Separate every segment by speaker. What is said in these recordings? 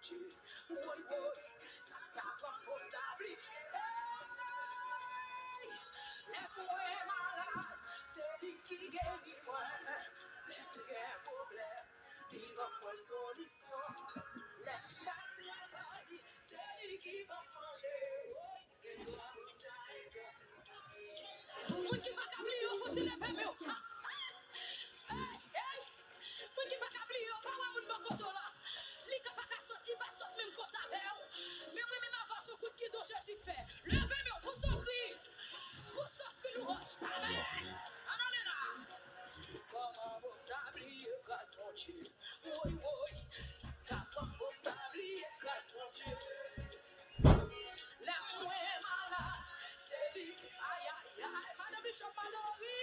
Speaker 1: Dieu. Oui, oui, ça t'a confortable. Les poèmes malades, c'est lui qui guérit moi. Les problèmes, il va pour solution. Les travail, c'est lui qui va manger. Moi qui va t'appeler, faut-il le faire mieux? Moi qui va t'appeler, pas moi mon bakoto là. Li ka pa ka sot, il va sot même côté avec. Mais moi même avant ce coup qui doit Jésus fait. Levez-moi pour son cri. Pour son cri rouge. Amen. Alléluia. Comment vous t'appeler grâce mon Dieu? Oui, oui. Ça t'a comme vous t'appeler grâce mon Dieu. La moins malade, c'est lui. Aïe, aïe, aïe. Madame Bishop Mallory.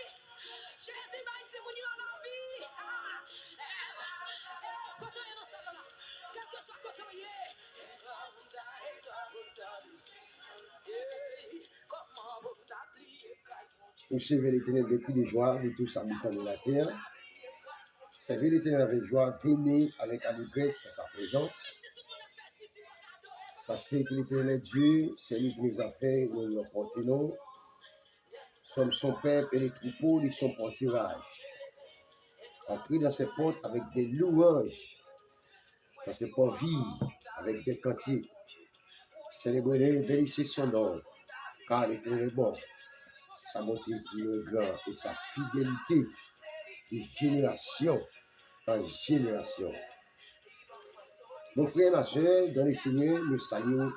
Speaker 1: Jésus m'a dit, mon Dieu, à la vie. Quand on est dans ce là, quel que soit quand on y est, comment vous t'appliez, grâce mon Dieu.
Speaker 2: Nous servons l'Éternel depuis les joies de tous habitants de la terre. Servez l'Éternel avec joie, venez avec allégresse à sa présence. Sachez que l'Éternel est Dieu, c'est lui qui nous a fait, nous nous appartenons. Sommes son peuple et les troupeaux de son pâturage. Entrez dans ses portes avec des louanges, dans ses portes avec des cantiques. Célébrez, bénissez son nom, car l'Éternel est bon. Sa bonté est grande et sa fidélité de génération en génération. Mon frère et ma soeur, dans le Seigneur, nous saluons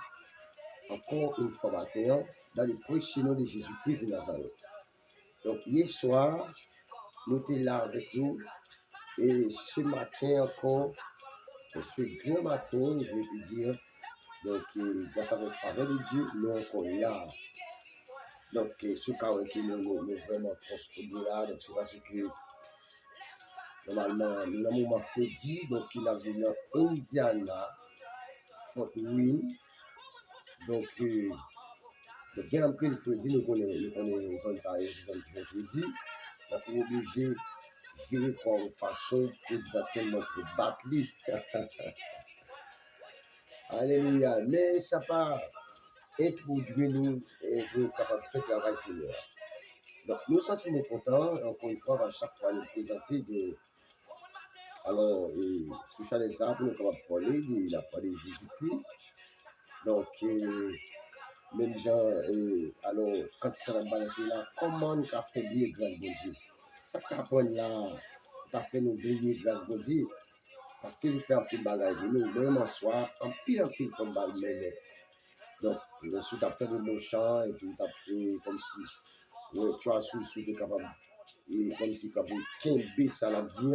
Speaker 2: encore une fois matin dans le précieux nom de Jésus-Christ de Nazareth. Donc, hier soir, nous étions là avec nous et ce matin encore, ce grand matin, je vais dire, donc, grâce à la faveur de Dieu, nous encore là. Donc, ce cas qui nous vraiment prospéré là, donc c'est parce que normalement, nous avons moment Freddy, donc il a vu dans Indiana, Fort Wayne. Donc, il y a un peu de Freddy, nous connaissons zone ça, zone de Freddy. Donc, on est obligé de gérer comme façon pour tellement pour battre lui. Alléluia. Mais ça part introduire nous et nous capables de faire travail Seigneur. Donc, nous sommes contents, encore une fois, à chaque fois nous présenter des. Alors, sur chaque exemple, nous sommes capables de parler de la parole de Jésus-Christ. Donc, même gens, alors, quand ça va balancer là, comment nous avons fait bien grâce bon Dieu? Ça t'apprend là, tu as fait nous briller grâce bon Dieu. Parce qu'il fait un peu de bagaille pour nous, même en soi, en pile comme balle mêlée. Donc, sous ta tête de mon champ, et puis tu as fait comme si, ouais, tu as sous tu es capable, et comme si tu as fait 15 ça l'a dit,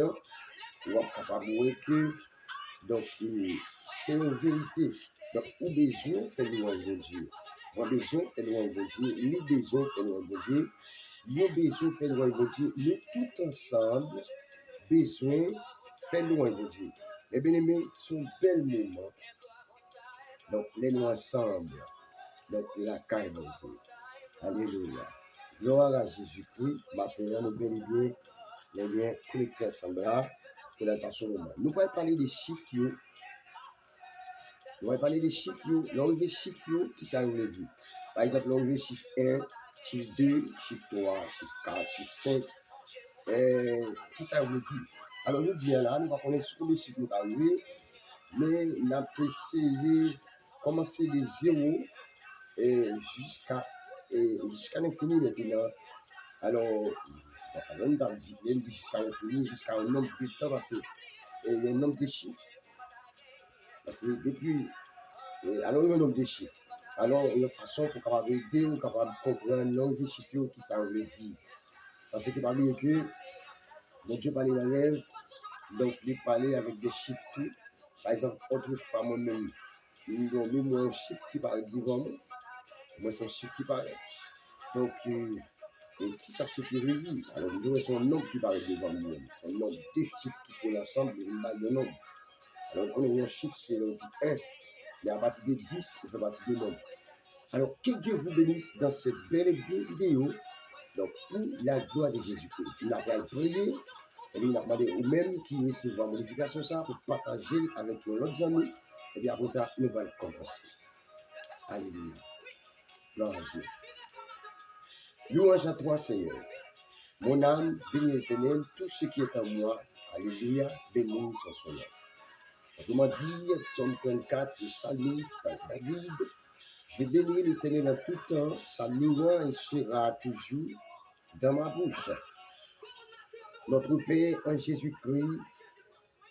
Speaker 2: tu es capable de que, donc, c'est une vérité. Donc, ou besoin de faire louange de Dieu. On a besoin de faire louange de Dieu. Nous besoin de faire louange de Dieu. Nous besoin de faire louange de Dieu. Nous tout ensemble, besoin de faire louange de Dieu. Les bien-aimés sont bel moment. Donc, les nous ensemble. Donc, la caille de Dieu. Alléluia. Gloire à Jésus-Christ. Maintenant, nous bien les biens connectés ensemble là pour la passion moment. Nous allons parler des chiffres. Nous allons parler des chiffres. L'arrivée chiffres qui ça veut dire. Par exemple, l'arrivée chiffre 1, chiffre 2, chiffre 3, chiffre 4, chiffre 5. Qui ça veut dire? Alors, nous disons là, nous allons connaître sur les chiffres qui arrivent, mais nous allons essayer de commencer de 0 jusqu'à l'infini maintenant. Alors, on va dire jusqu'à l'infini, jusqu'à un nombre de temps, parce qu'il y a un nombre de chiffres. Parce que depuis, alors il y a un nombre de chiffres. Alors, il y a une façon pour capable aider ou capable comprendre le nombre de chiffres qui ça veut dire. Parce que par exemple que mon Dieu parlait dans l'œuvre, donc il parlait avec des chiffres tout. Par exemple, autrefois moi-même, nous avons un chiffre qui paraît devant moi. Moi, c'est un chiffre qui paraît. Donc, qui ça signifie? Alors, nous avons son nombre qui paraît devant nous. Son nombre, deux chiffres qui collent ensemble, et une balle de nombre. Alors, on a un chiffre, c'est on dit 1. Mais à partir de 10, il fait partie des nombres. Alors, que Dieu vous bénisse dans cette belle vidéo. Donc, pour la gloire de Jésus-Christ. Nous avons prié, et nous avons demandé aux mêmes qui recevent la modification ça pour partager avec nos autres amis. Et puis après ça, nous allons commencer. Alléluia. Gloire à Dieu. Louange à toi, Seigneur. Mon âme bénit l'Éternel, tout ce qui est en moi. Alléluia, bénis son Seigneur. Autrement dit, Psaume 34, le psalmiste David, je bénis l'Éternel en tout temps, sa louange sera toujours dans ma bouche. Notre Père en Jésus-Christ,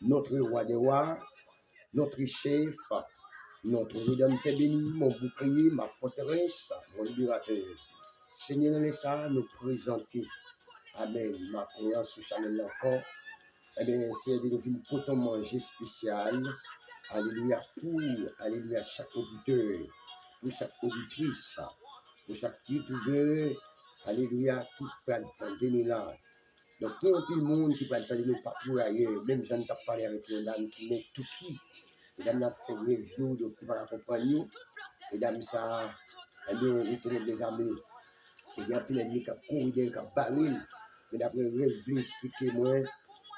Speaker 2: notre roi des rois, notre chef, notre rédempteur béni, mon bouclier, ma forteresse, mon libérateur. Seigneur, nous ça nous présenter. Amen. Matin, sous Chanel encore. Eh bien, c'est de nous faire pour manger spécial. Alléluia. Pour, alléluia, chaque auditeur, pour chaque auditrice, pour chaque youtubeur, alléluia, qui peut attendre nous là. Donc, il y a un peu de monde qui peut attendre nous partout ailleurs. Même j'en ai parlé avec une dame qui n'est tout qui. Les dames ont fait une review, donc qui va accompagner nous. Les dames, ça, eh bien, ils tenaient des amis. Il y a plein d'ennemis qui ont couru, qui ont barré. Mais d'après le rêve, expliquez-moi.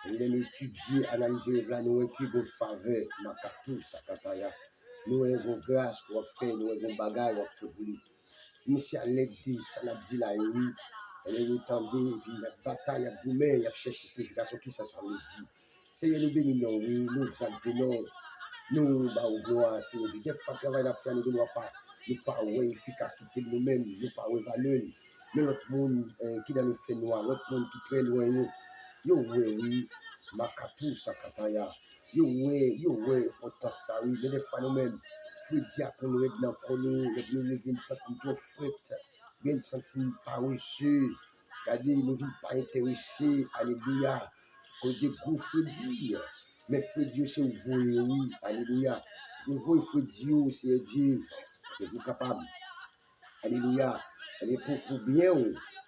Speaker 2: Nous avons étudié, analysé les plans, nous avons écrit vos faveurs, Makatou, Sakataya. Nous avons grâce pour faire, nous avons bagaille pour faire pour lui. Nous sommes à l'aide de ça, nous avons dit là, oui. Nous entendez, et puis il y a bataille, il y a boumé, il y a cherché signification, qui ça veut dire. Seigneur, nous bénissons, oui, nous exaltons, nous, bah, au gloire, Seigneur. Des fois, travail à faire, nous ne devons pas, nous pas efficacité de nous-mêmes, nous pas valeur. Mais l'autre monde qui dans le fait noir, l'autre monde qui très loin, yo oui, Makatou Sakataya, yo autant ça, oui, mais des fois nous-mêmes, faut dire qu'on nous aide dans nous lever une sentiment trop frette, bien une sentiment pas reçu, regardez, nous ne pas intéressés, alléluia, au dégoût, faut dire, mais faut Dieu c'est vous, oui, alléluia, nous voyons, faut Dieu, c'est Dieu, et vous capable, alléluia, et pour bien,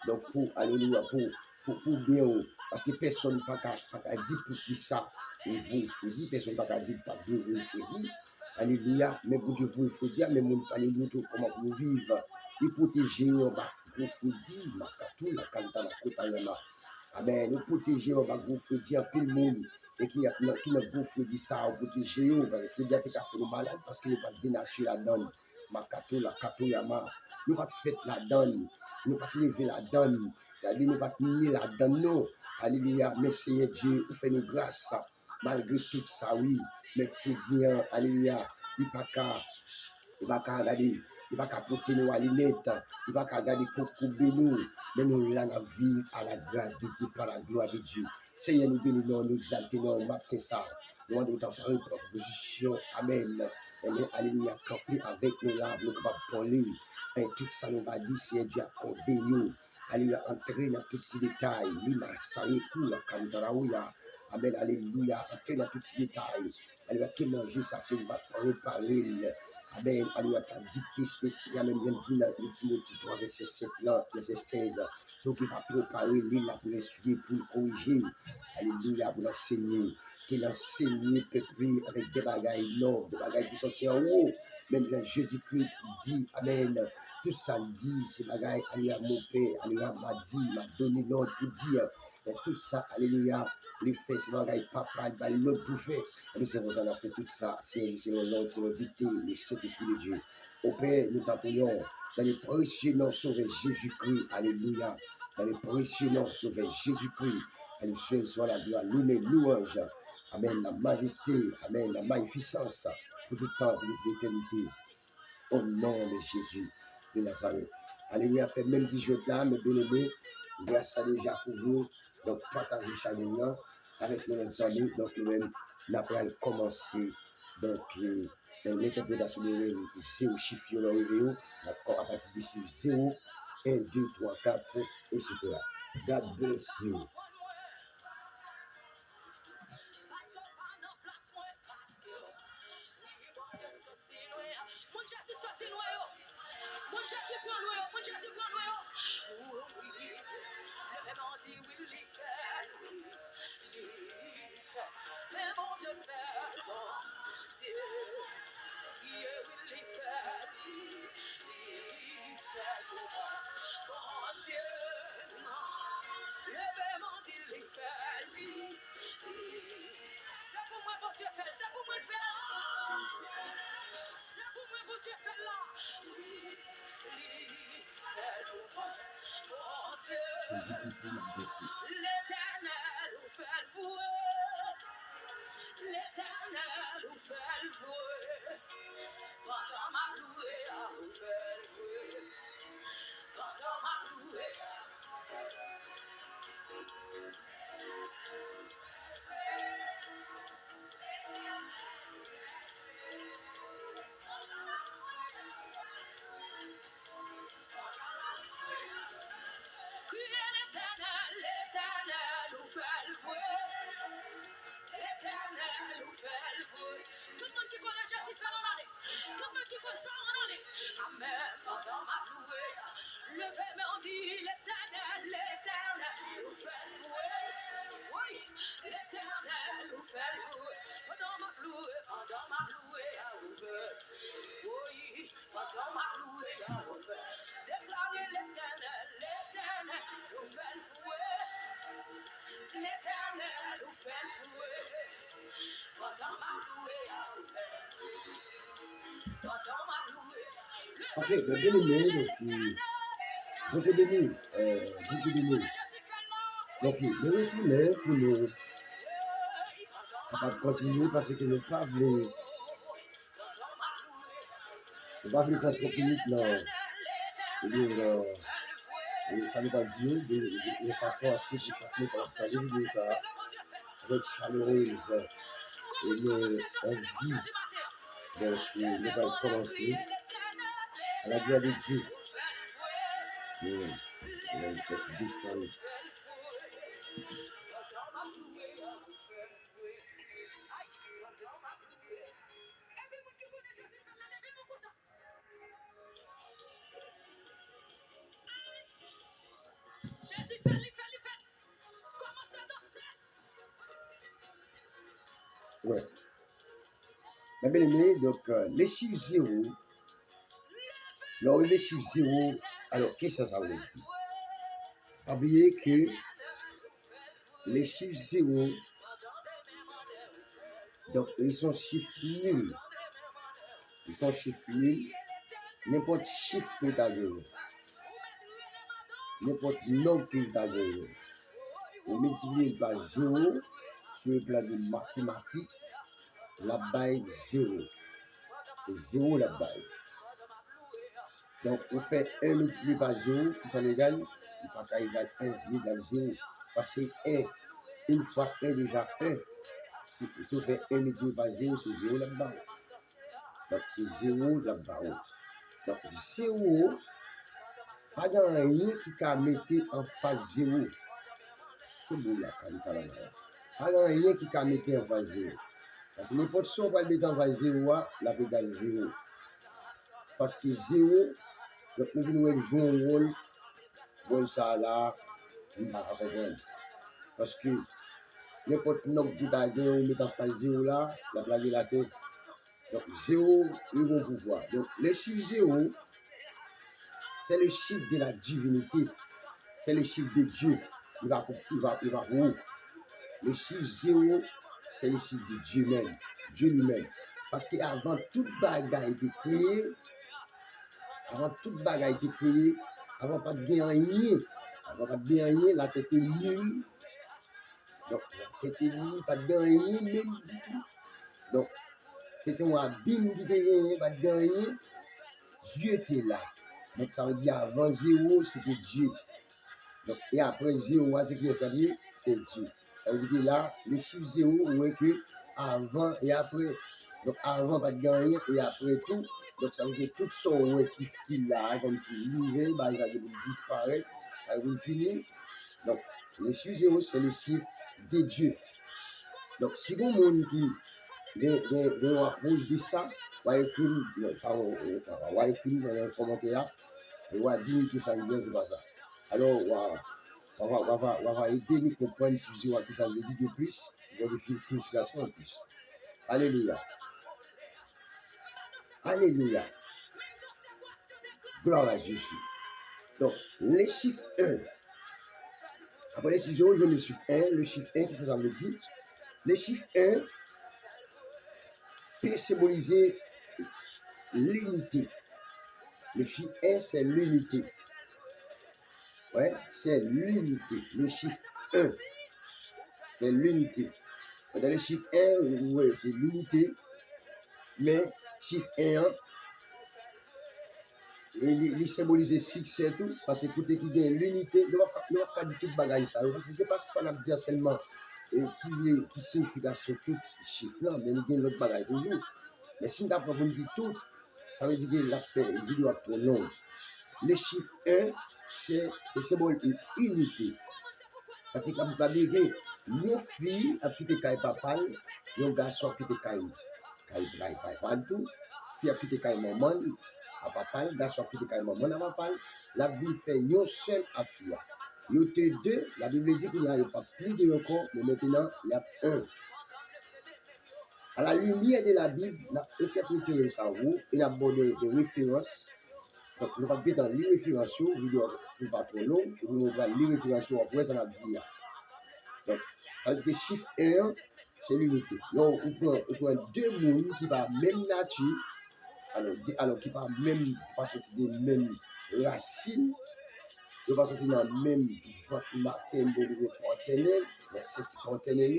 Speaker 2: donc pour, alléluia, pour bien, parce que personne n'a pas dit pour qui ça, il faut dire, personne n'a pas dit pas de vous, il faut dire, alléluia, mais pour Dieu, il faut dire, mais mon pas nous montrer comment vous vivre, nous protéger, on va il faut dire, Makatou, la Kanta, la Kotayama, amen, nous protéger, on va vous dire, puis le monde, et qui n'a pas dit ça, on protéger, on va vous dire, tu as fait nous malade, parce qu'il n'y a pas de nature là-dedans, Makatou, la Katoyama, nous pas fait la donne, nous pas lever la donne, nous pas tenir la donne, non. Alléluia, mais Seigneur Dieu, vous faites nous grâce, malgré tout ça, oui, mais faut dire, alléluia, il n'y a pas qu'à regarder, il n'y a pas qu'à porter nous à l'inette, il n'y a pas qu'à regarder pour nous, mais nous là, la vie à la grâce de Dieu, par la gloire de Dieu. Seigneur, nous bénissons, nous exaltons, nous matin ça, nous avons autant parler de proposition, amen. Amen. Alléluia, camper avec nous là, nous capables de parler. Et tout ça nous va dire, c'est Dieu accordé, you. Alléluia, entrer dans tout petit détail. Lima, ça y est, cool, Kantaraouya. Amen, alléluia, entrer dans tout petit détail. Alléluia, qui manger ça, c'est on va préparer. Amen, alléluia, pas dicter ce l'esprit, amen, bien dit dans le Timothée 3, verset 7, là, verset 16. Ce qui va préparer l'île là pour l'instruire, pour le corriger. Alléluia, pour l'enseigner. Qu'il enseigne peuple avec des bagailles nobles, des bagailles qui sont en haut. Même Jésus-Christ dit, amen, tout ça dit, ces bagailles, alléluia, mon Père, alléluia, m'a dit, m'a donné l'ordre pour dire, et tout ça, alléluia, les faits, ces bagailles, papa, il va l'autre pour faire. Et c'est pour ça qu'on a fait tout ça, c'est l'ordre, c'est le dicté, le Saint-Esprit de Dieu. Au Père, nous t'appuyons dans les précieux noms sauvés Jésus-Christ, alléluia, dans les précieux noms sauvés Jésus-Christ, alléluia, soit la gloire, l'honneur, louange, amen, la majesté, amen, la magnificence, pour tout temps, pour l'éternité, au nom de Jésus de Nazareth. Alléluia, fait même 10 jours là, mes bien-aimés, grâce à déjà pour vous, donc partagez chaque jour avec nos amis, donc nous-mêmes, nous allons commencer, donc l'interprétation de rêve, 0 chiffre, d'accord, à partir du chiffre 0, 1, 2, 3, 4, etc. God bless you.
Speaker 1: C'est pour moi que Dieu fait là. Oh Dieu. L'Éternel nous fait louer. L'Éternel nous fait louer. Pendant ma louée, nous fait louer. Pendant ma louée, l'Éternel nous fait louer. L'Éternel nous fait louer. Tout le monde qui connaît Jésus fait l'année. Tout le monde qui connaît ça en année. Amen. Pendant ma louée, levez-moi on dit l'Éternel nous fait louer. Oui, l'Éternel nous fait louer. Pendant ma louée, nous fait. Oui, pendant ma louée, nous fait. Déclarez l'Éternel nous fait louer. L'Éternel nous fait louer. Pendant ma louée, nous fait. Pendant ma louée.
Speaker 2: Ok, ben bien aimé, donc, bon Dieu béni, bon Dieu béni. Donc, nous retournons pour nous capables de continuer parce que nous ne pas voulu prendre trop de minutes là. Et ça ne va pas dire de façon à ce que vous chacun partager vidéo ça avec chaleureuse et envie. Donc, nous allons commencer à la gloire de Dieu. Il faut descendre.
Speaker 1: Jésus fait, il fait. Commence à danser.
Speaker 2: Ouais. Mais bien aimé, donc les chiffres 0, l'arrivée chiffre 0, alors qu'est-ce que ça veut dire? Pas oublier que les chiffres 0, donc ils sont chiffres nuls. Ils sont chiffres nuls. N'importe chiffre que tu as gagné. N'importe nombre que tu as gagné. On multiplie par 0 sur le plan de mathématiques, la baille 0. C'est 0 la baille. Donc, on fait 1 multiplié par 0, qui ça l'égale? Il n'y a pas égal 1, il égale 0. Parce que 1, une fois 1 déjà 1. Si on fait 1 multiplié par 0, c'est 0 la baille. Donc, c'est 0 la baille. Donc, 0, pas de rien qui a mettre en phase 0. Ce bout-là, quand il pas de rien qui a mettre en phase 0. Parce que n'importe ce qu'on va mettre en phase 0, la égale 0. Parce que 0, donc nous venons jouer un rôle, bon ça là, on ne va pas comprendre. Parce que n'importe nombre que tu as gagné, on met en phase 0 là, la blague est la tête. Donc 0, il va pouvoir. Donc le chiffre 0, c'est le chiffre de la divinité. C'est le chiffre de Dieu. Il va où? Le chiffre 0, c'est le chiffre de Dieu même. Dieu lui-même. Parce qu'avant toute bagarre a été créée, avant pas de gagner rien. Avant pas de gagner rien, la tête est nulle. Donc la tête est nulle, pas de gagner rien même du tout. Donc c'était un abîme qui était gagné, pas de gagner rien. Dieu était là. Donc ça veut dire avant 0, c'était Dieu. Donc, et après 0, c'est qui ça dit? C'est Dieu. Ça veut dire que là, le chiffre 0, on voit que avant et après. Donc avant pas de gagner et après tout. Donc ça veut dire que tout ça qui là, comme si l'hiver, bah, ça va disparaître, ça va finir. Donc le chiffre 0, c'est le chiffre de Dieu. Donc si vous monde qui approche de ça, va écrire dans les commentaires, et va dire que ça veut dire c'est pas ça. Alors on va aider nous comprendre ce que ça veut dire de plus, dans des significations en plus. Alléluia. Alléluia. Gloire à Jésus. Donc, les chiffres 1. Après les chiffres 0, je le chiffre 1. Le chiffre 1, qu'est-ce que ça veut dire? Les chiffres 1, peut symboliser l'unité. Le chiffre 1, c'est l'unité. Ouais, c'est l'unité. Le chiffre 1, c'est l'unité. Dans le chiffre 1, ouais, c'est l'unité. Mais chiffre 1, il symbolise succès tout. Parce que côté qui gagne l'unité, il ne va pas dire tout le bagage ça. Parce que ce n'est pas ça qu'on dire seulement qui signification tout chiffre là, mais il gagne l'autre bagage toujours. Mais si on apprend pour dire tout, ça veut dire qu'il a fait une vidéo à ton nom. Le chiffre 1, c'est symbole unité. Parce que comme vous avez dit, une fille a quitté Kaï Papa, un garçon a quitté Kaï Papa, tout. Fille a quitté Kaï Maman, à Papa, garçon a quitté Kaï Maman, à Papa. La vie fait un seul à fille. Il y a deux, la Bible dit qu'il n'y a pas plus de encore, mais maintenant il y a un. À la lumière de la Bible, on a interprété ça il a abordé des références. Donc, nous allons dans les références, vidéo pour pas trop long, et nous allons les références après, ça va dire. Donc, ça veut dire que chiffre 1, c'est l'unité. Donc, on prend deux mondes qui ont même nature, alors qui pas même, pas sortir des mêmes racines, qui pas sortir dans le même vote maternel ou paternel, mais c'est paternel.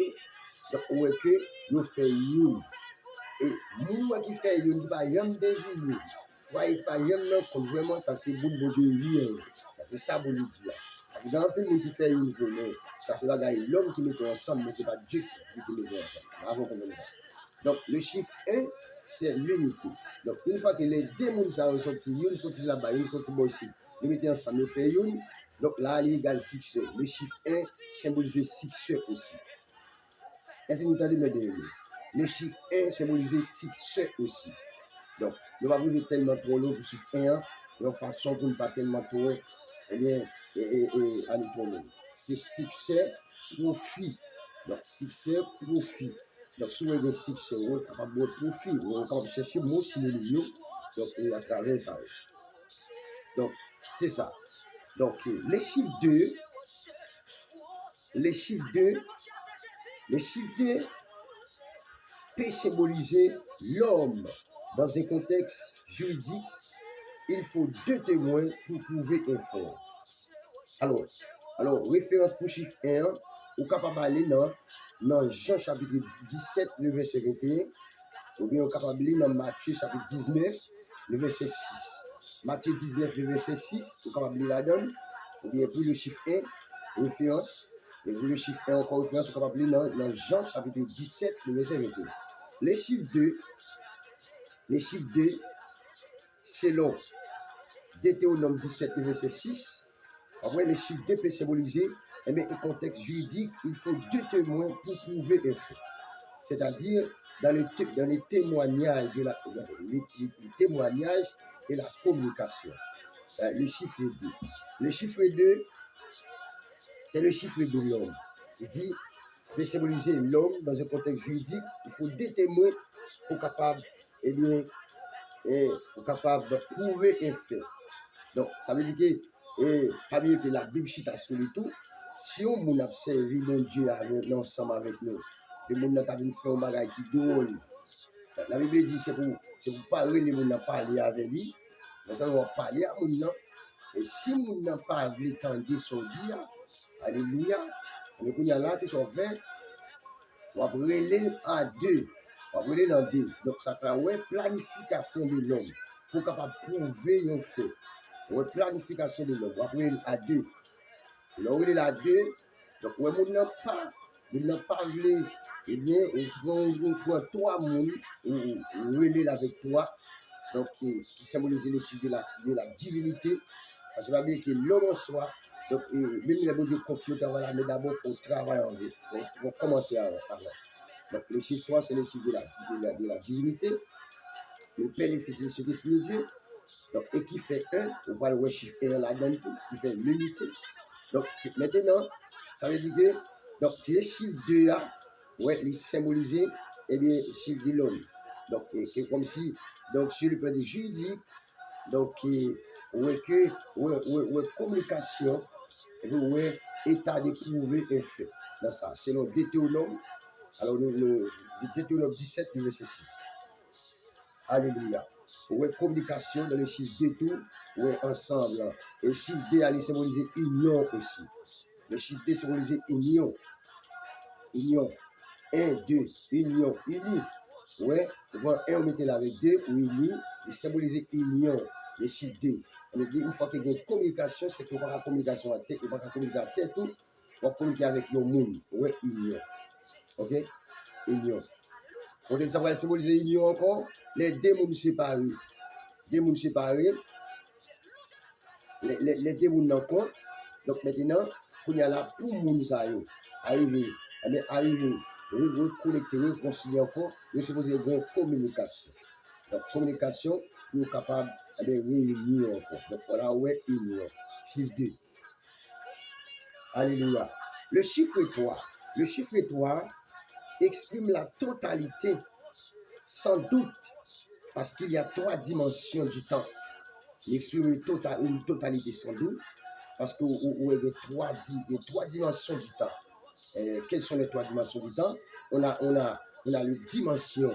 Speaker 2: Donc, on voit que nous faisons et nous qui faisons, qui pas jamais désigné. Voyez pas jamais comme vraiment ça c'est bon Dieu ça c'est ça bon dire parce que dans le monde qui fait une journée ça c'est pas l'homme qui met ensemble mais c'est pas Dieu qui met ensemble avant qu'on ça. Donc le chiffre 1 c'est l'unité. Donc une fois que les deux mondes sont sortis une sorti là-bas une sorti ici ils mettent ensemble ils fait une donc là il égale succès. Le chiffre 1 symbolise succès aussi. Est-ce que vous entendez mes deux? Le chiffre 1 symbolise succès aussi. Donc, nous ne va pas tellement trop long pour chiffre 1, de façon pour ne pas tellement trop, eh bien, aller trop long. C'est succès, profit. Donc, succès, profit. Donc, si vous avez succès, vous êtes capable de profit, vous êtes capable de chercher le mot synonyme, donc, à travers ça. Donc, c'est ça. Donc, les chiffres 2, peut symboliser l'homme. Dans un contexte juridique, il faut deux témoins pour prouver un fait. Alors, référence pour chiffre 1, ou capable d'aller dans Jean chapitre 17, le verset 21, ou bien ou capable d'aller dans Matthieu chapitre 19, le verset 6. Matthieu 19, le verset 6, ou capable d'aller là-dedans, ou bien pour le chiffre 1, référence, et pour le chiffre 1, encore référence, ou capable d'aller dans Jean chapitre 17, le verset 21. Les chiffres 2, selon Deutéronome 17, verset 6, après les chiffres 2 peut symboliser un contexte juridique, il faut deux témoins pour prouver un fait. C'est-à-dire dans les témoignages et la communication. Le chiffre 2. Le chiffre 2, c'est le chiffre de l'homme. Il dit, peut symboliser l'homme dans un contexte juridique, il faut deux témoins pour capable, pour capable de prouver un fait. Donc, ça veut dire pas bien que la Bible chita sur le tout, si on a servi mon Dieu ensemble avec nous, le monde n'a pas fait un bagage qui drôle. La Bible dit c'est pour parler, les gens parler avec lui, parce qu'on va parler à mon nom. Et si mon n'a pas voulu tendre son Dieu, alléluia, mais quand il y a là qui sont verts, on va brûler à deux. On va brûler dans deux. Donc, ça fait une planification de l'homme pour capable prouver un fait. Une planification de l'homme. On va brûler à deux. On va brûler à deux. Donc, on n'a pas voulu, eh bien, on prend trois mondes, on brûler avec toi. Donc, qui symbolise les signes de la divinité. Parce que ça veut dire que l'homme en soi, donc, même les bons Dieu confient au travail, mais d'abord, il faut travailler en vie. Donc, on va commencer avant. Donc, le chiffre 3, c'est le chiffre de la divinité. Le Père, le Fils et le Saint-Esprit de Dieu. Donc, et qui fait 1, on voit le chiffre 1 là-dedans, qui fait l'unité. Donc, maintenant, ça veut dire que, donc, le chiffre 2 là, ouais, il symbolise, eh bien, le chiffre de l'homme. Donc, c'est comme si, donc, sur le plan de juridique, donc, ouais, communication, ouais, état de prouver un fait. Dans ça, selon Deutéronome, alors, Deutéronome 17, verset 6. Alléluia. Ouais, communication dans le chiffre 2 tout. Ouais, ensemble. Et le chiffre 2 allait symboliser union aussi. Le chiffre 2 symbolisait union. Union. 1, 2, union, uni. Ouais, un on mettait là avec 2 ou uni. Il symbolisait union. Le chiffre 2. On dit une fois qu'il y a une communication, c'est qu'on va la communication à tête, on va communiquer à tête tout. On va communiquer avec le monde. Ouais, union. Ok? Union. On ça va symboliser union encore. Les deux mondes séparés. Deux mondes séparés. Les deux mondes en compte. Donc maintenant, il y a là pour monde ça arriver, reconnecter, réconcilier encore, il supposé une communication. Donc communication pour être capable de réunir encore. Donc voilà, ouais, union. Chiffre 2. Alléluia. Le chiffre 3. Le chiffre 3 exprime la totalité, sans doute, parce qu'il y a 3 dimensions du temps. Il exprime une totalité sans doute, parce qu'il y a 3 dimensions du temps. Quelles sont les 3 dimensions du temps? On a le dimension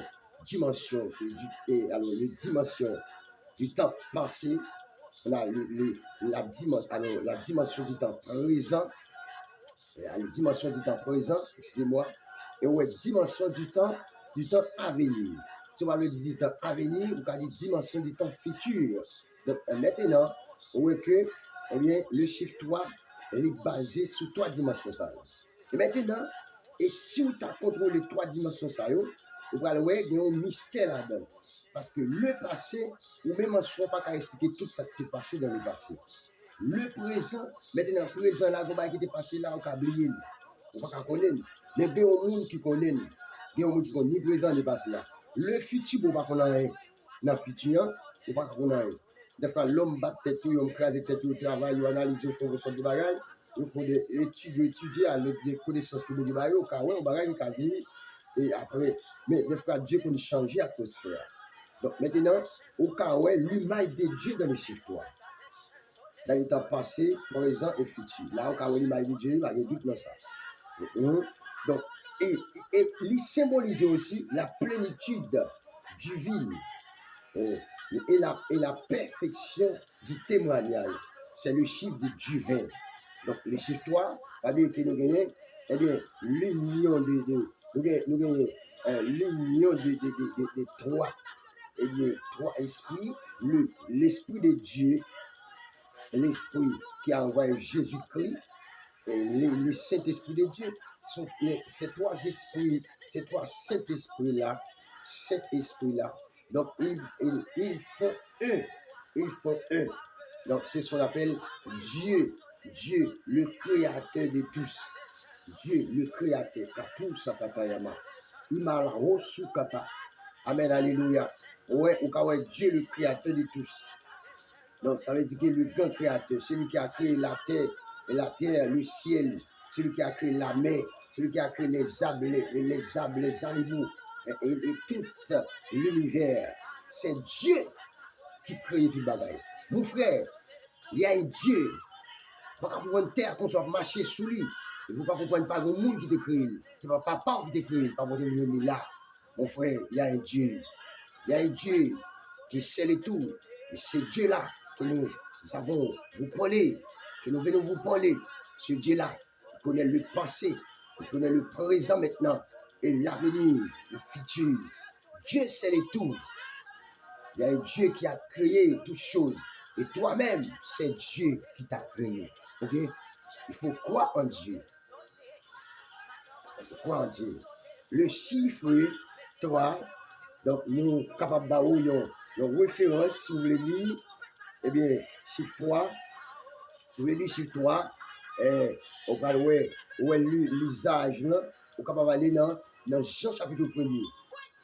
Speaker 2: du temps passé, on a la dimension du temps présent, la dimension du temps présent, excusez-moi, et ouais, dimension du temps à venir. Si on va le dire du temps à venir, on va dire dimension du temps futur. Donc maintenant, on voit que eh bien, le chiffre 3 est basé sur 3 dimensions. Ça. Et maintenant, et si on t'a contrôlé 3 dimensions, ça, on va voir qu'il y a un mystère là-dedans. Parce que le passé, ou même on ne soit pas qu'à expliquer tout ça qui est passé dans le passé. Le présent, maintenant, le présent là, qui était passé là, on va oublier. On va pas connaître. Mais il y a un monde qui connaît. Il y a un monde qui connaît ni présent ni passé là. Le futur, on va pas connaître. Dans le futur, on va pas connaître. Des fois, l'homme bat tête, il crase tête, il travaille, il analyse, il fait des bagages, il faut des études, étudier avec des connaissances que vous dites, il y a un bagage qui a venu, et après, mais des fois, Dieu peut changer l'atmosphère. Donc maintenant, au cas où l'humain de Dieu dans le chiffre 3. Dans le temps passé, présent et futur. Là, au cas où l'humain de Dieu, il y a des doutes dans ça. Donc, et il symbolise aussi la plénitude divine. Et la perfection du témoignage. C'est le chiffre du 20. Donc, le chiffre 3, ça veut dire que nous gagnons, eh bien, l'union l'union de 3. Eh bien, 3 esprits, l'esprit de Dieu, l'esprit qui a envoyé Jésus-Christ, et le Saint-Esprit de Dieu. Ces 3 esprits, ces 3 Saint-Esprits-là, cet esprit-là, donc ils font un. Ils font un. Donc c'est ce qu'on appelle Dieu. Dieu, le créateur de tous. Dieu, le créateur. Katu sakatayama. Imala sukata. Amen, alléluia. Ouais, Dieu, le créateur de tous. Donc ça veut dire que le grand créateur, celui qui a créé la terre, le ciel, celui qui a créé la mer, celui qui a créé les arbres, les animaux, et tout l'univers. C'est Dieu qui crée tout le bagaille. Mon frère, il y a un Dieu. Il ne faut pas comprendre une terre qu'on soit marché sous lui. Il ne faut pas comprendre pas le monde qui te crée. Ce n'est pas papa qui te crée, pas pour te venir là. Mon frère, il y a un Dieu. Il y a un Dieu qui sait le tout. Et c'est Dieu-là que nous avons vous parler, que nous venons vous parler. Ce Dieu-là, il connaît le passé, il connaît le présent maintenant, et l'avenir, le futur. Dieu sait le tout. Il y a un Dieu qui a créé toutes choses. Et toi-même, c'est Dieu qui t'a créé. Ok? Il faut croire en Dieu. Il faut croire en Dieu. Le chiffre 3, donc nous sommes capables d'avoir une référence, si vous voulez lire, eh bien, chiffre 3, si vous voulez lire chiffre 3, on va voir l'usage, on est capable d'aller dans Jean chapitre 1er.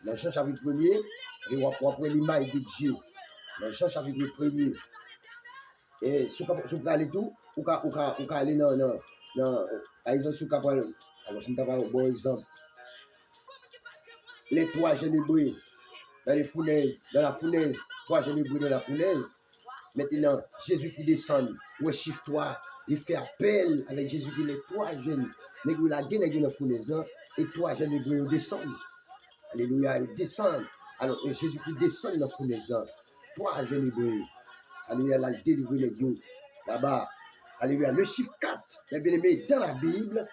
Speaker 2: Dans Jean chapitre 1er, et on va voir l'image de Dieu. Dans Jean chapitre 1er. Et si vous pouvez aller tout, vous pouvez aller dans par exemple, si vous pouvez aller, alors je vais vous donner un bon exemple. Les 3 jeunes hébreux dans la fournaise, 3 jeunes hébreux dans la fournaise. Maintenant, Jésus qui descend, ou chiffre 3, il fait appel avec Jésus qui les 3 jeunes, mais il a gagné dans la fournaise, et 3 jeunes hébreux descendent. Alléluia, ils descendent Alors, Jésus-Christ descend dans la fournaise. 3 jeunes hébreux. Alléluia, il a délivré les dieux là-bas. Alléluia. Le chiffre 4, mes bien-aimés, dans la Bible,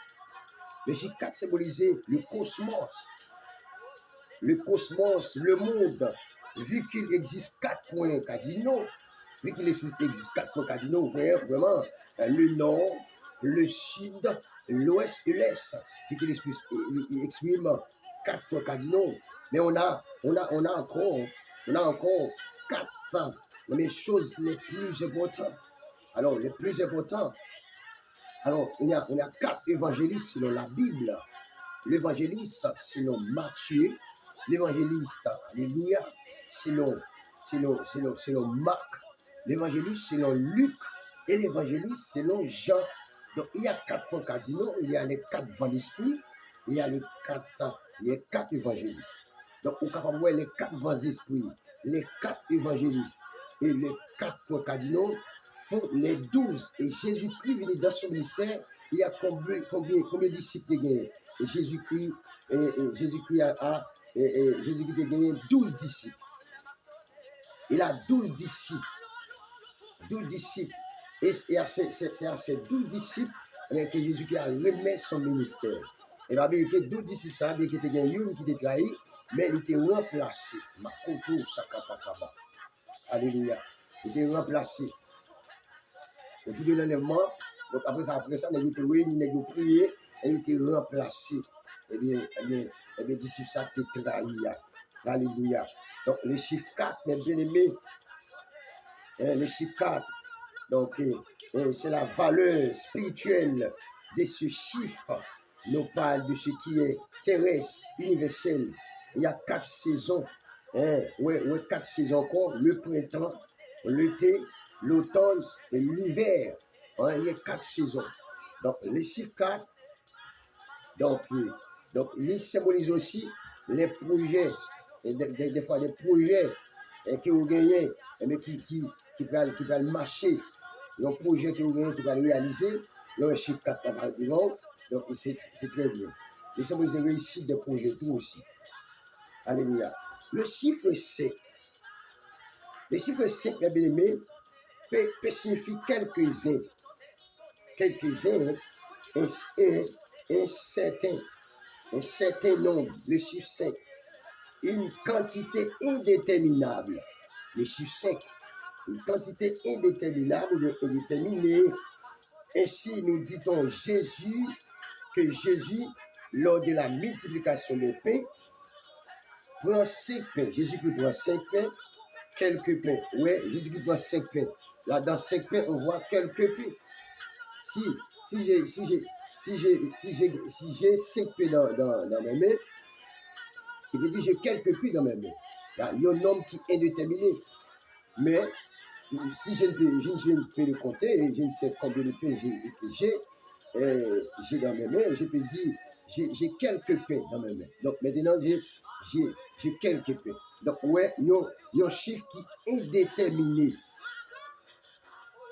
Speaker 2: le chiffre 4 symbolisait le cosmos. Le cosmos, le monde, vu qu'il existe 4 points cardinaux, vu qu'il existe 4 points cardinaux, vraiment, le nord, le sud, l'ouest et l'est, vu qu'il exprime 4 points cardinaux. Mais on a encore 4 les choses les plus importantes. Alors, les plus importants, alors, on a 4 évangélistes selon la Bible. L'évangéliste selon Matthieu, l'évangéliste, alléluia, selon Marc, l'évangéliste selon Luc et l'évangéliste selon Jean. Donc, il y a 4 points cardinaux, il y a les 4 vents d'esprit, il y a les 4 évangélistes. Donc, on est capable de voir les 4 vents d'esprit, les 4 évangélistes et les 4 points cardinaux font les 12. Et Jésus-Christ venu dans son ministère, il y a combien de disciples il y a? Et Jésus-Christ a gagné 12 disciples. Il a 12 disciples. 12 disciples. Et c'est à ces 12 disciples que Jésus-Christ a remis son ministère. Et bien, il y a 12 disciples, ça veut dire qu'il y a une qui était trahi, mais il était remplacé. Makoto Sakatakaba. Alléluia. Il était remplacé. Au jour de l'enlèvement, donc après ça, il a été réuni, il a prié, et il était remplacé. Eh bien, disciples, ça a été trahi. Alléluia. Donc, le chiffre 4, mes bien-aimés, le chiffre 4, donc, c'est la valeur spirituelle de ce chiffre. Nous parle de ce qui est terrestre, universel. Il y a 4 saisons. 4 saisons encore, le printemps, l'été, l'automne et l'hiver. Il y a 4 saisons. Donc, le chiffre 4, donc il symbolise aussi les projets, et des fois des projets que vous gagnez, mais qui peuvent marcher. Un projet que vous gagnez, qui va réaliser, le chiffre 4 par exemple, donc c'est très bien. Il symbolise la réussite des projets, tout aussi. Alléluia. Le chiffre 5. Le chiffre 5, mes bien-aimés, peut signifier quelques-uns, un certain nombre, le chiffre 5, une quantité indéterminable. Le chiffre 5, une quantité indéterminable ou indéterminée. Ainsi, nous dit-on que Jésus, lors de la multiplication des pains, prend 5 pains. Jésus-Christ prend 5 pains, quelques pains. Oui, Jésus-Christ prend 5 pains. Là, dans 5 pains, on voit quelques pains. Si j'ai 5 pains dans mes mains, qui veut dire j'ai quelques pains dans mes mains. Là, il y a un homme qui est indéterminé. Mais si je ne peux le compter, et je ne sais combien de pains j'ai dans mes mains, je peux dire j'ai quelques pains dans mes mains. Donc maintenant, j'ai quelques pains. Donc, ouais, il y a un chiffre qui est indéterminé.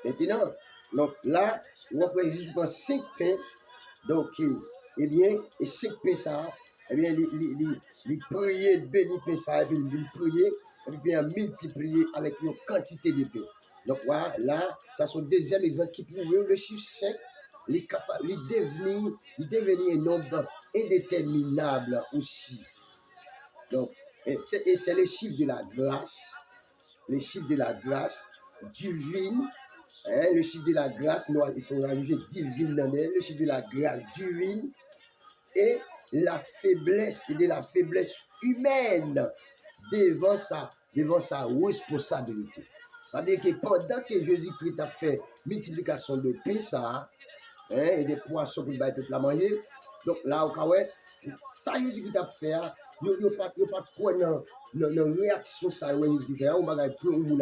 Speaker 2: Maintenant, donc là, après Jésus prend 5 pains, donc, eh bien, et 5 pains ça, eh bien, il priait, bénit pain ça, et puis il priait, et puis il multiplié avec une quantité de pain. Donc, voilà, là, ça c'est le deuxième exemple qui prouve le chiffre 5, il est capable, il devenir un nombre indéterminable aussi. Donc, et c'est le chiffre de la grâce, divine, le chiffre de la grâce, nous sont arrivés divine dans elle, le chiffre de la grâce divine et la faiblesse, et de la faiblesse humaine devant sa responsabilité. C'est-à-dire que pendant que Jésus-Christ a fait multiplication de pain, ça, et des poissons pour le peuple à manger, donc là, au cas où, ça Jésus-Christ a fait, il n'y a pas de quoi dans réaction ça Jésus-Christ fait, on a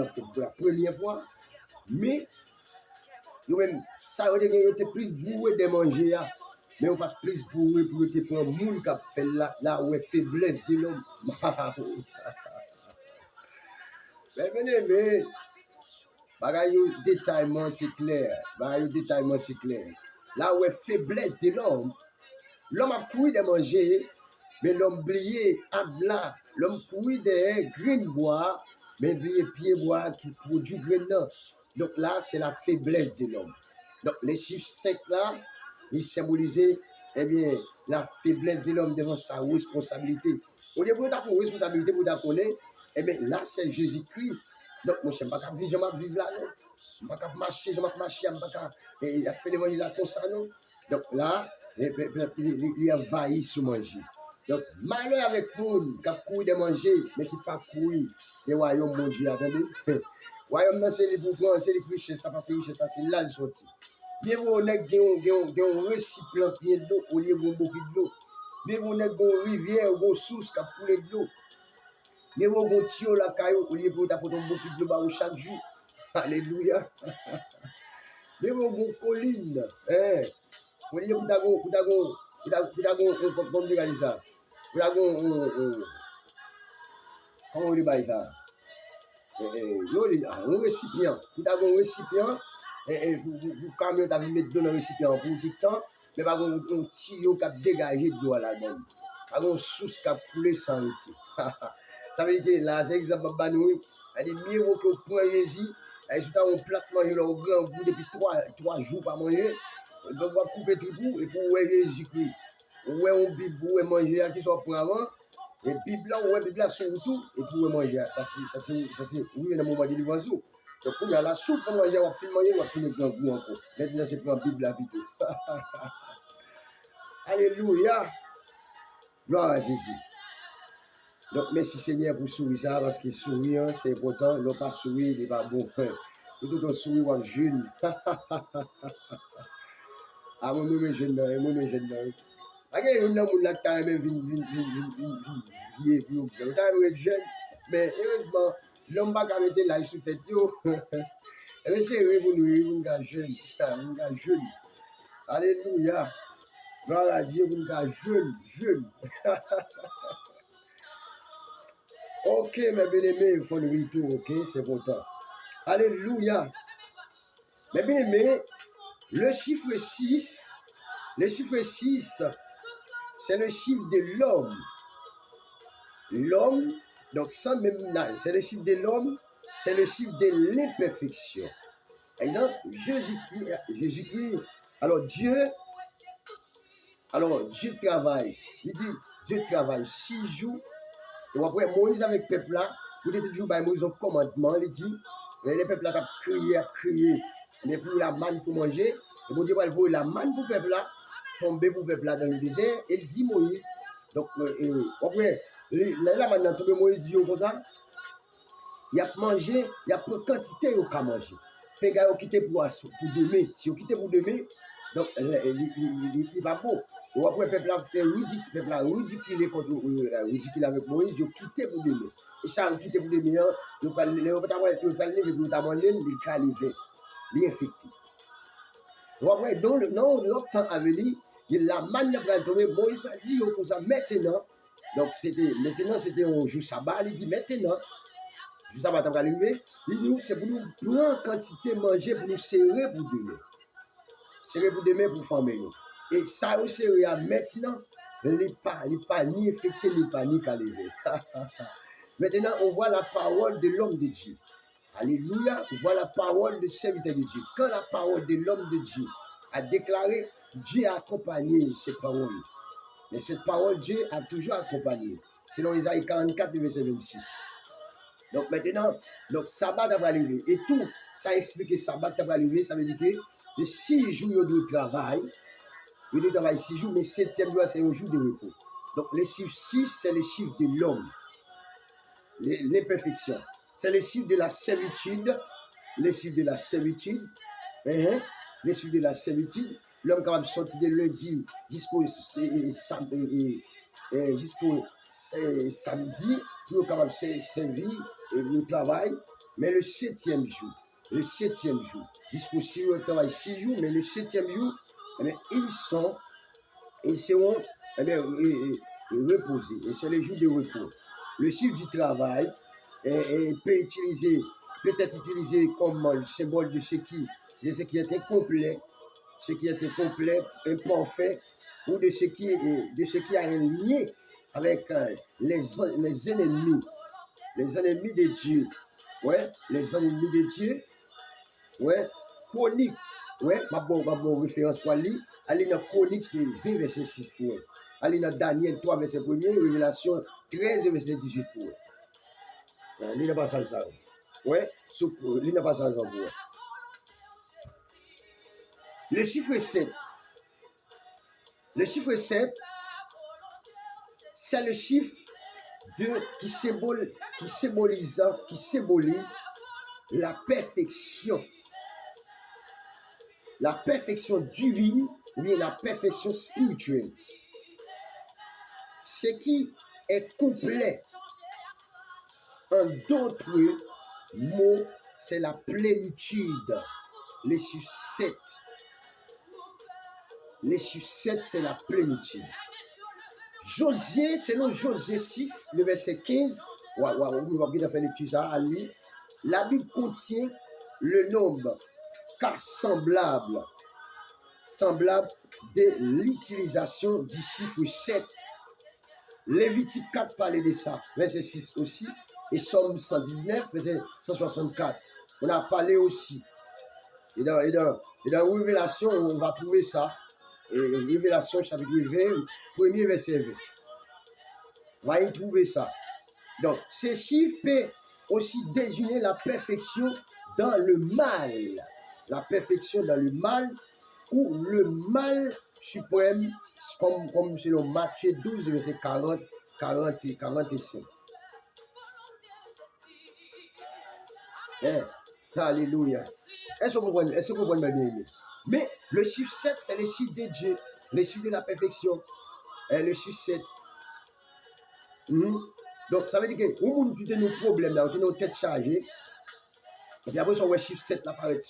Speaker 2: fait pour la première fois, mais ça était plus bourré de manger, mais on pas plus bourré pour te prendre monde qui a fait là où est faiblesse de l'homme. Mais bagaille détaillement c'est clair, là où est faiblesse de l'homme a pris de manger, mais l'homme oublié là l'homme couille des graines bois, mais les pieds bois qui produit graines. Donc là, c'est la faiblesse de l'homme. Donc les chiffres 5 là, ils symbolisent eh bien, la faiblesse de l'homme devant sa responsabilité. Au lieu de prendre responsabilité pour la connaître, eh bien là, c'est Jésus-Christ. Donc, moi, je ne vais pas vivre là, non. Je ne vais pas marcher, je ne vais pas marcher, je ne vais pas faire les manger là comme ça, non. Donc là, il envahit sur manger. Donc, malheur avec nous qui a couru de manger, mais qui n'a pas couru des royaumes, mon Dieu, attendez. Royaume, c'est les bourgeois, c'est les richesses, ça passe les richesses, ça c'est là le sorti. Bien, on a un récipient plein d'eau au lieu de beaucoup d'eau. Bien, on a une rivière, une source qui a coulé de l'eau. Bien, on a un tuyau la caillou au lieu de beaucoup de l'eau chaque jour. Alléluia. Bien, on a une colline. Au lieu de comment dire ça? Comment on dit ça? Un récipient. Vous avez un récipient, vous camion t'avez mettre dans le récipient pour tout le temps, mais pas un tuyau qui a dégagé de l'eau là-dedans. Pas une source qui a coulé sans arrêter. Ça veut dire que là, c'est exemple de nous, il y a des miracles que vous prenez Jésus, et si vous avez un plat manger au grand goût depuis 3 jours pas manger, vous pouvez couper tout et pour voir Jésus-Christ. Vous voyez un bibou et manger qui soit pour avant. Et Bible là, ouais, Bible là surtout, et pour manger, ça c'est, oui, dans le moment de délivrance. Donc, il y a la soupe pour manger, on va faire manger, on va prendre le grand goût encore. Maintenant, c'est pour la Bible là, vite. Alléluia. Gloire à Jésus. Donc, merci Seigneur pour sourire ça, parce que sourire, c'est important. Non pas sourire, il n'est pas bon. Et tout le sourire, on jeune. Ah, moi, jeune, jeune. Ok, on a mon quand même jeune, mais heureusement, l'homme va quand même là sur tête. Et c'est vrai pour nous, on est jeune. Alléluia. Gloire à Dieu, on est jeune. Ok, mes bien-aimés, il faut le retour, ok, c'est important. Alléluia. Mes bien-aimés, le chiffre 6, c'est le chiffre de l'homme. L'homme, donc sans même c'est le chiffre de l'homme, c'est le chiffre de l'imperfection. Par exemple, Jésus-Christ, alors Dieu travaille. Il dit, Dieu travaille 6 jours. Et après, Moïse avec le peuple là, il était toujours par Moïse un commandement, il dit, le peuple là a crié, mais pour la manne pour manger, et bon Dieu va voir la manne pour le peuple là, tomber pour le peuple là dans le désert, et il dit Moïse. Donc, après, là maintenant, tout Moïse dit comme ça, il a mangé, il y a peu de quantité qu'il a mangé. Les gars ont quitté pour demain. Si vous quittez pour demain, donc, il va beau. Et après, le peuple a fait ridicule avec Moïse, ils ont quitté pour demain. Et ça, ils ont quitté pour demain, ils ont pas levé pour ta manger, ils ont levé, ils ont infecté. Et après, dans le temps à venir, la manne va tomber, Moïse a dit comme ça, maintenant, donc c'était un jour sabbat, il dit maintenant, jour sabbat va arriver, il dit c'est pour nous prendre quantité manger pour nous serrer pour demain. Serrer pour demain pour famille. Et ça aussi, maintenant, il n'est pas ni infecté, ni pas ni lever. Maintenant, on voit la parole de l'homme de Dieu. Alléluia, on voit la parole de serviteur de Dieu. Quand la parole de l'homme de Dieu a déclaré, Dieu a accompagné ces paroles. Mais cette parole, Dieu a toujours accompagné. Selon Isaïe 44, verset 26. Donc maintenant, donc sabbat va arriver. Et tout, ça explique que sabbat va arriver. Ça veut dire que les 6 jours de travail, il doit travailler 6 jours, mais 7e jour, c'est un jour de repos. Donc les chiffres 6, c'est le chiffre de l'homme. L'imperfection. C'est le chiffre de la servitude. Les chiffres de la servitude. Les chiffres de la servitude. L'homme capable de sortir de lundi jusqu'au samedi, pour capable de servir et le travail. Mais le 7e jour, jusqu'au 6 jours, travail 6 jours, mais le 7e jour, ils seront reposés. Et c'est le jour de repos. Le chiffre du travail peut être utilisé comme le symbole de ce qui est incomplet, imparfait, ou de ce qui a un lien avec les ennemis de Dieu. Ouais, les ennemis de Dieu. Ouais, chronique. Ouais, ma bonne référence pour lui. Allez dans Chronique 20, verset 6 pour elle. Allez dans Daniel 3, verset 1, Révélation 13, verset 18 pour elle. Il n'a pas ça. Ouais, il n'a pas ça pour elle. Le chiffre 7. Le chiffre 7, c'est le chiffre qui symbolise la perfection. La perfection divine ou bien la perfection spirituelle. Ce qui est complet. En d'autres mots, c'est la plénitude. Les chiffres 7. Les chiffres 7, c'est la plénitude. Josué, selon Josué 6, le verset 15, on va bien faire lecture ça, la Bible contient le nombre car semblable de l'utilisation du chiffre 7. Lévitique 4 parlait de ça, verset 6 aussi, et Somme 119, verset 164. On a parlé aussi. Et dans Révélation, on va trouver ça. Et Révélation chapitre 20, premier verset 20. On va y trouver ça. Donc, ces chiffres peuvent aussi désigner la perfection dans le mal. La perfection dans le mal ou le mal suprême, comme selon Matthieu 12, verset 40 et 45. Alléluia. Est-ce que vous comprenez bien? Mais le chiffre 7, c'est le chiffre de Dieu, le chiffre de la perfection. Le chiffre 7. Donc, ça veut dire que au monde où tu as nos problèmes, là, où tu as nos têtes chargées, et puis après, on voit le chiffre 7 là, paraît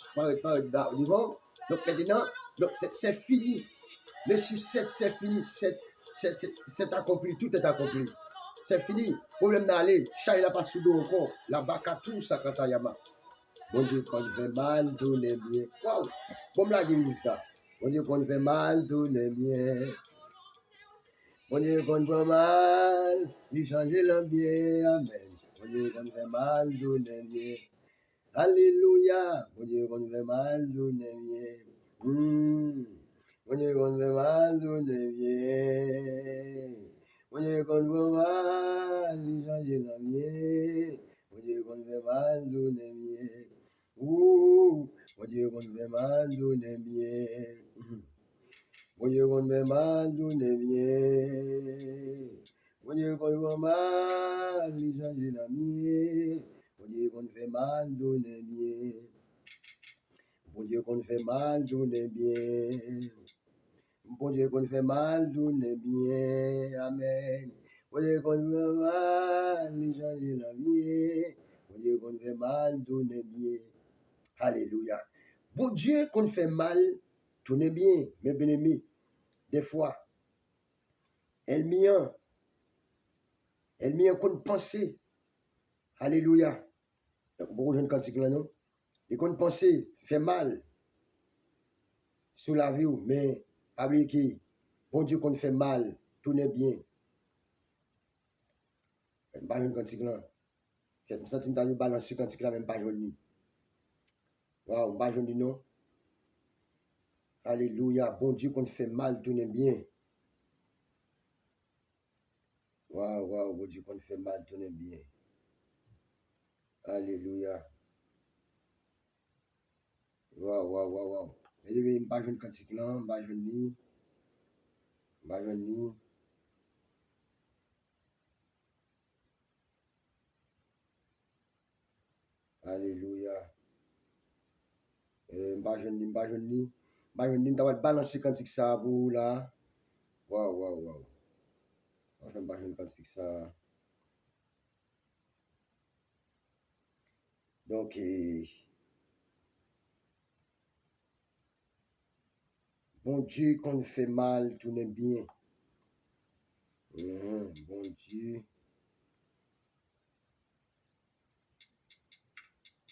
Speaker 2: devant. Donc, maintenant, c'est fini. Le chiffre 7, c'est fini. C'est accompli. Tout est accompli. C'est fini. Problème d'aller. Chat, il n'a pas sous dos encore. La baka tout ça quand il y a mal. Bon Dieu, quand il fait mal, tout est bien. Waouh! Bon, là, il dit ça. Bon Dieu, quand il fait mal, tout est bien. Bon Dieu, quand il fait mal, il change le bien. Amen. Bon Dieu, quand il fait mal, tout est bien. Alléluia. Bon Dieu, quand il fait mal, tout est bien. Bon Dieu, quand il fait mal, tout est bien. Bon Dieu, quand il fait mal, il change le bien. Bon Dieu, quand il fait mal, tout est bien. Bon Dieu, quand il fait mal, tout est bien. Bon Dieu, quand il fait mal, tout est bien. Bon Dieu, quand il fait mal, il change la mienne. Bon Dieu, quand il fait mal, tout est bien. Bon Dieu, quand il fait mal, tout est bien. Bon Dieu, quand il fait mal, tout est bien. Amen. Bon Dieu, quand il fait mal, il change la mienne. Bon Dieu, quand il fait mal, tout est bien. Alléluia. Bon Dieu, quand il fait mal, tout est bien. Mes bien-aimés, des fois, elle m'y a qu'on pensée. Alléluia. Beaucoup de gens cantiques là, non? Et qu'on pensée fait mal sur la vie, mais pas oublier que bon Dieu, qu'on fait mal, tout est bien. Pas une cantique là. Je me sens que je balance cantique là, même pas jaune. Waouh, pas jaune non. Alléluia. Bon Dieu, qu'on fait mal, tout est bien. Waouh, bon Dieu, qu'on fait mal, tout est bien. Alléluia. Waouh. Et je ne pas jeune cantique là, pas jeune ni. Alléluia. Pas jeune ni. T'as balancer cantique ça pour là. Waouh. Enfin, pas jeune cantique ça. Donc, bon Dieu, qu'on fait mal, tout est bien. Bon Dieu,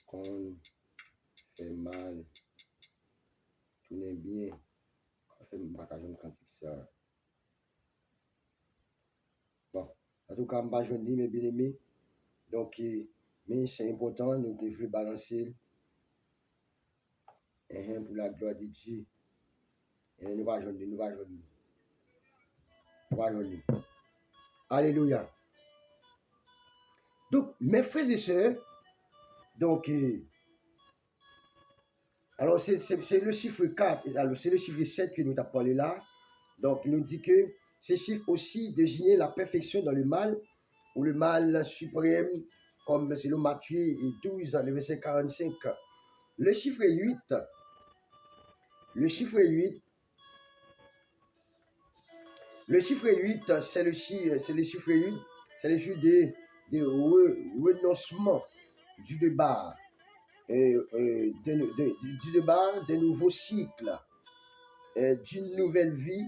Speaker 2: qu'on fait mal, tout est bien. On fait pas jeune cantique ça. Bon, en tout cas, je ne vais pas mes bien-aimés. Donc, mais c'est important, nous devons balancer pour la gloire de Dieu. Et nous va joindre, nous va joindre, nous va joindre. Alléluia. Donc, mes frères et sœurs, donc, alors c'est le chiffre 4, alors c'est le chiffre 7 que nous avons parlé là. Donc, nous dit que ces chiffres aussi désignent la perfection dans le mal, ou le mal suprême, comme c'est le Matthieu et 12, le verset 45. Le chiffre 8, le chiffre 8, le chiffre 8, c'est le chiffre 8, c'est le chiffre de renoncement du débat, du débat d'un nouveau cycle, d'une nouvelle vie,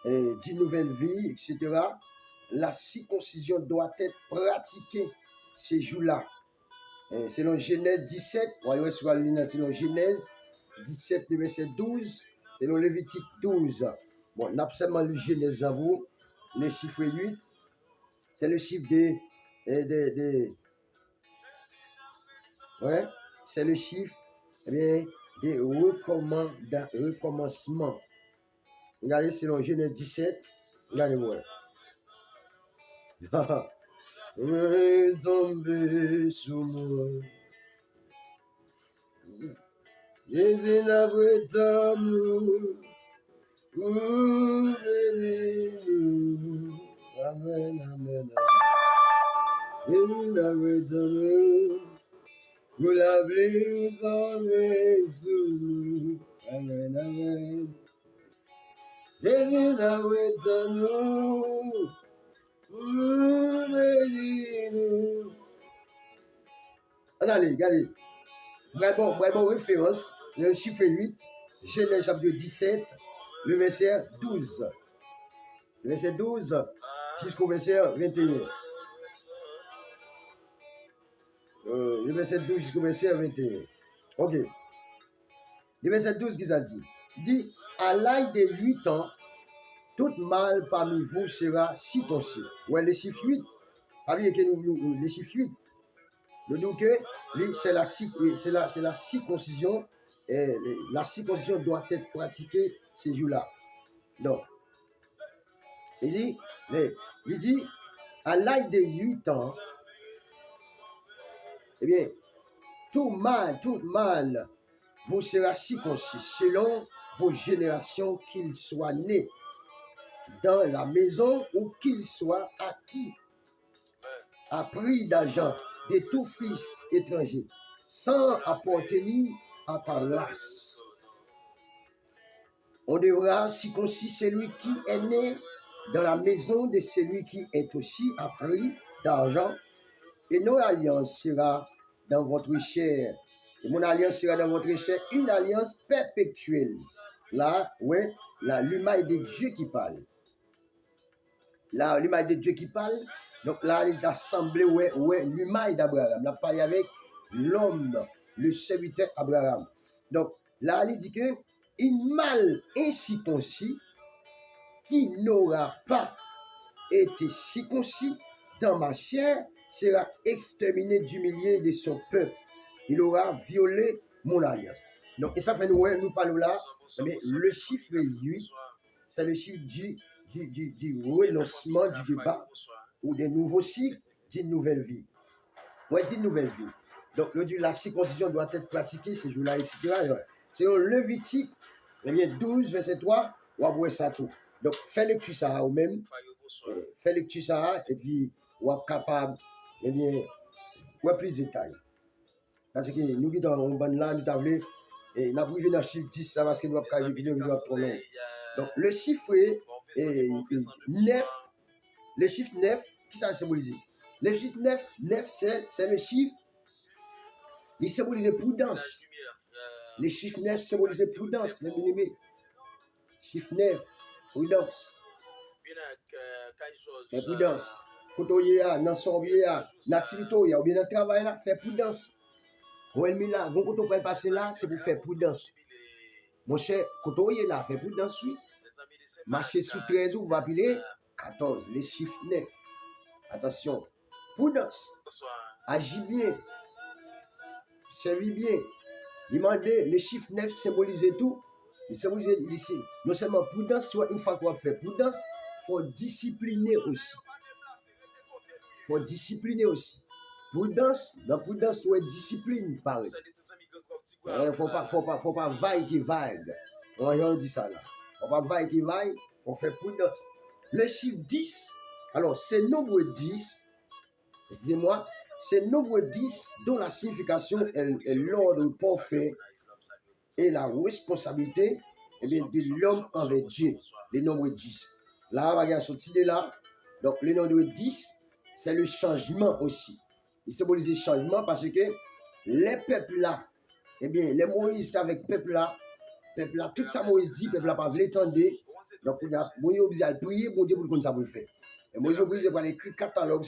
Speaker 2: etc. La circoncision doit être pratiquée ces jours-là. Selon Genèse 17, selon Genèse 17, le verset 12, selon Lévitique 12. Bon, on a seulement lu Genèse à vous, le chiffre 8, c'est le chiffre ouais, c'est le chiffre des recommencements. Regardez, selon Genèse 17, regardez-moi. Tombé sous moi. Jésus n'a pas nous. Amen, amen, amen. Vous l'avez enlevé sous nous. Amen, amen. Jésus n'a pas nous. Allez, regardez. Bon référence, le chiffre 8, Genèse chapitre 17, le verset 12. Le verset 12 jusqu'au verset 21. Le verset 12 jusqu'au verset 21. Ok. Le verset 12, qui ça dit? Dit, à l'âge de 8 ans, tout mâle parmi vous sera circoncis. Ouais, le chiffre 8. Parmi les chiffres 8. Nous disons que c'est la circoncision. Et la circoncision doit être pratiquée ces jours-là. Donc, il dit, à l'âge de 8 ans, eh bien, tout mâle vous sera circoncis selon vos générations, qu'il soit né dans la maison ou qu'il soit acquis à prix d'argent de tout fils étranger, sans appartenir à ta race. On devra circoncire celui qui est né dans la maison de celui qui est aussi à prix d'argent, et notre alliance sera dans votre chair. Et mon alliance sera dans votre chair, une alliance perpétuelle. Là, ouais, l'image de Dieu qui parle. Là, l'image de Dieu qui parle. Donc là, les assemblées, ouais, l'image d'Abraham. On a parlé avec l'homme, le serviteur Abraham. Donc là, il dit que une mâle incirconcis qui n'aura pas été circoncis dans ma chair sera exterminé du milieu de son peuple. Il aura violé mon alliance. Donc, et ça fait nous parlons là, mais le chiffre 8, c'est le chiffre du renoncement du débat ou des nouveaux cycles d'une nouvelle vie. Ouais, d'une nouvelle vie. Donc, la circoncision doit être pratiquée ces jours-là, etc. Selon Lévitique, 12, verset 3, on va voir ça tout. Donc, fais lecture ça ou même, fais lecture ça, et puis, on est capable, ouais, plus de détails. Parce que nous qui sommes en là, nous avons et nous avons dans le chiffre 10, ça parce que nous avons pas une vidéo trop long. Donc, le chiffre 9, le chiffre 9, qui ça symbolise? Le chiffre 9, c'est le chiffre, il symbolise prudence. Le chiffre 9 symbolise prudence, les bien-aimés. Chiffre 9, prudence. Fais prudence. Quand on y a, dans son vie, dans l'activité, ou bien dans le travail, fais prudence. Quand on peut passer là, c'est pour faire prudence. Mon cher, quand on est là, fais prudence, oui. Marcher sous 13 ou va piler 14, les chiffres 9. Attention, prudence, agis bien, servis bien. Demandez, le chiffre 9 symbolise tout. Il symbolise ici. Non seulement prudence, soit une fois qu'on fait prudence, il faut discipliner aussi. Il faut discipliner aussi. Prudence, dans prudence, tu es discipline, pareil. Il faut pas vaille qui vague. On dit ça là. Faut pas vaille qui vaille, on fait prudence. Le chiffre 10, alors c'est nombre 10, excusez-moi, c'est nombre 10 dont la signification est l'ordre parfait et la responsabilité de l'homme envers Dieu. Le nombre 10. Là, on va sortir de là. Donc, le nombre 10, c'est le changement aussi. Il symbolise le changement parce que les peuples là, eh bien, les Moïse avec peuple là, tout ça Moïse dit, peuple là pas voulu entendre. Donc, Moïse a obligé à prier, bon Dieu pour qu'on ça pour le faire. Et Moïse a obligé à écrire catalogue.